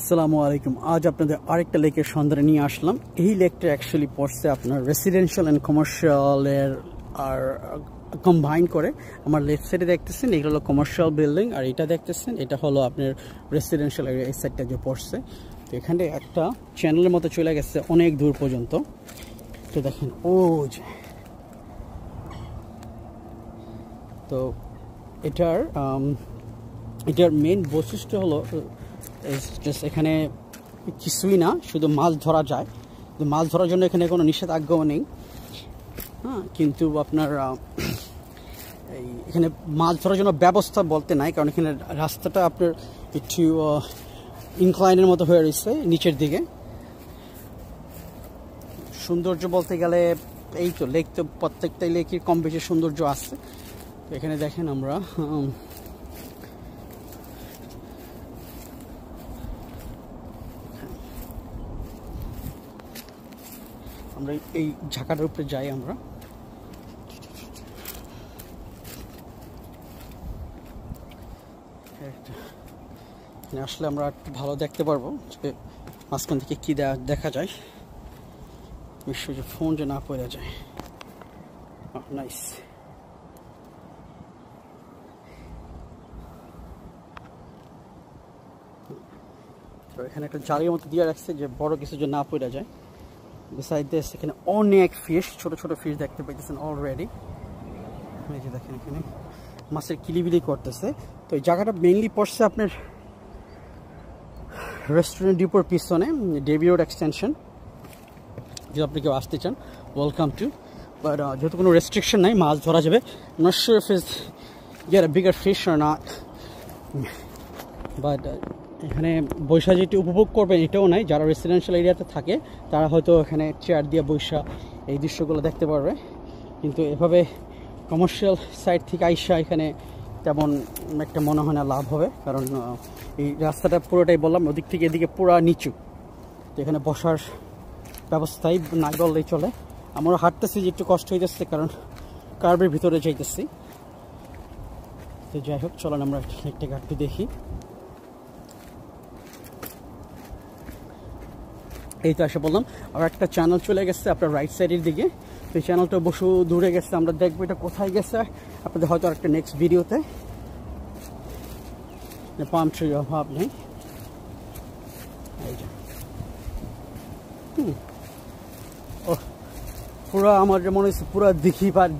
আসসালামু আলাইকুম। আজ আপনাদের আরেকটা লেকের সন্ধানে নিয়ে আসলাম। এই লেকটা অ্যাকচুয়ালি পড়ছে আপনার রেসিডেন্সিয়াল অ্যান্ড কমার্শিয়ালের আর কম্বাইন করে। আমার লেফট সাইডে দেখতেছেন এগুলো হলো কমার্শিয়াল বিল্ডিং, আর এটা দেখতেছেন এটা হলো আপনার রেসিডেন্সিয়াল এরিয়া। এই সাইডটা যে পড়ছে, তো এখানে একটা চ্যানেলের মতো চলে গেছে অনেক দূর পর্যন্ত। তো দেখেন ও যে, তো এটার মেন বৈশিষ্ট্য হলো এখানে কিছুই না, শুধু মাছ ধরা যায়। মাছ ধরার জন্য এখানে কোনো নিষেধাজ্ঞাও নেই, হ্যাঁ। কিন্তু আপনার এখানে মাছ ধরার জন্য ব্যবস্থা বলতে নাই, কারণ এখানে রাস্তাটা আপনার একটু ইনক্লাইনের মতো হয়ে রয়েছে নিচের দিকে। সৌন্দর্য বলতে গেলে এই তো লেক, তো প্রত্যেকটাই লেকের কম বেশি সৌন্দর্য আছে। তো এখানে দেখেন আমরা এই ঝাঁকাটার উপরে যাই। আমরা আসলে আমরা একটু ভালো দেখতে পারবো যে মাঝখান থেকে কি দেখা যায়, নিশ্চয় যে ফোন যে না পড়ে যায়। নাইস। তো এখানে একটা জালির মতো দিয়ে রাখছে যে বড় কিছু যে না পড়ে যায়। বিসাইড দিস এখানে অনেক ফিশ, ছোট ছোট ফিশ দেখতে পাইতেছেন অলরেডি। এই যে দেখেন এখানে মাছের কিলিবিলি করতেছে। তো এই জায়গাটা মেইনলি পড়ছে আপনার রেস্টুরেন্ট ডিপোর পিছনে, ডেভি রোড এক্সটেনশন। যদি আপনি কেউ আসতে চান, ওয়েলকাম টু। বাট যেহেতু কোনো রেস্ট্রিকশন নাই, মাছ ধরা যাবে। Not sure if is get a bigger fish or not, but এখানে বৈশা যেটি উপভোগ করবেন এটাও নাই। যারা রেসিডেন্সিয়াল এরিয়াতে থাকে তারা হয়তো এখানে চেয়ার দিয়ে বৈশা এই দৃশ্যগুলো দেখতে পারবে, কিন্তু এভাবে কমার্শিয়াল সাইড থেকে আইসা এখানে তেমন একটা মনে হয় না লাভ হবে। কারণ এই রাস্তাটা পুরোটাই বললাম ওদিক থেকে এদিকে পুরো নিচু, তো এখানে বসার ব্যবস্থাই না বললেই চলে। আমরা হাঁটতেছি যে একটু কষ্ট হইতেছে, কারণ কার্বের ভিতরে যাইতেছি। তো যাই হোক, চলেন আমরা একটা একটু দেখি। এই তো এসে বললাম আর একটা চ্যানেল চলে গেছে আপনার রাইট সাইডের দিকে। তো এই চ্যানেলটা বসু দূরে গেছে, আমরা দেখবো এটা কোথায় গেছে আপনাদের হয়তো আরেকটা নেক্সট ভিডিওতে। পাম ট্রি অভাব নেই। এই যে ও পুরা আমার যে মনে হচ্ছে পুরা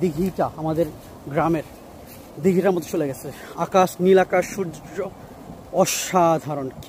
দিঘিটা আমাদের গ্রামের দিঘিটার মধ্যে চলে গেছে। আকাশ, নীল আকাশ, সূর্য অসাধারণ। কি